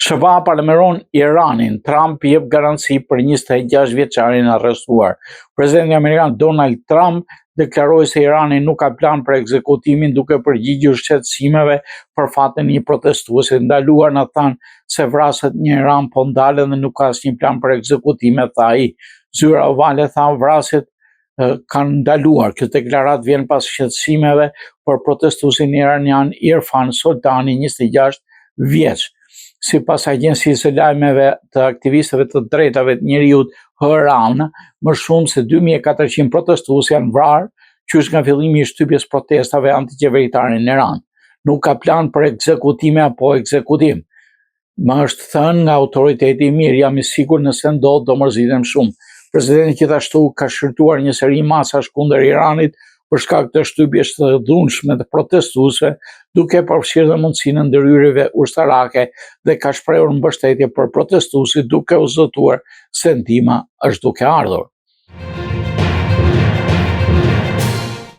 SBA paralajmëron Iranin, Trump jep garanci për 26 vjeçarin arrestuar. Presidenti amerikan Donald Trump deklaroi se Irani nuk ka plan për ekzekutimin, duke përgjigjur shqetësimeve për fatin e një protestuesi. Ndaluar na thanë se vraset një Iran po ndalen dhe nuk ka asnjë plan për ekzekutime, tha ai. Zyra ovale tha vrasjet kanë ndaluar. Kjo deklaratë vjen pas shqetësimeve për protestuesin iranian Irfan Soltani, 26 vjeç. Sipas agjencisë së lajmeve të aktivistëve të drejtave të njerëzit Hëran, më shumë se 2400 protestues janë vrarë, qysh nga fillimi i shtypjes protestave antiqeveritare në Iran. Nuk ka plan për ekzekutime apo ekzekutim. Më është thënë nga autoriteti i mirë, jam i sigurt nëse ndodh do mërzitem shumë. Presidenti gjithashtu ka shërtuar një seri masash kundër Iranit për shkak të shtypjes së dhunshme të protestuesve, duke përfshirë dhe mundësinë e ndërhyrjeve ushtarake dhe ka shprehur mbështetje për protestuesit, duke u zotuar se ndihma është duke ardhur.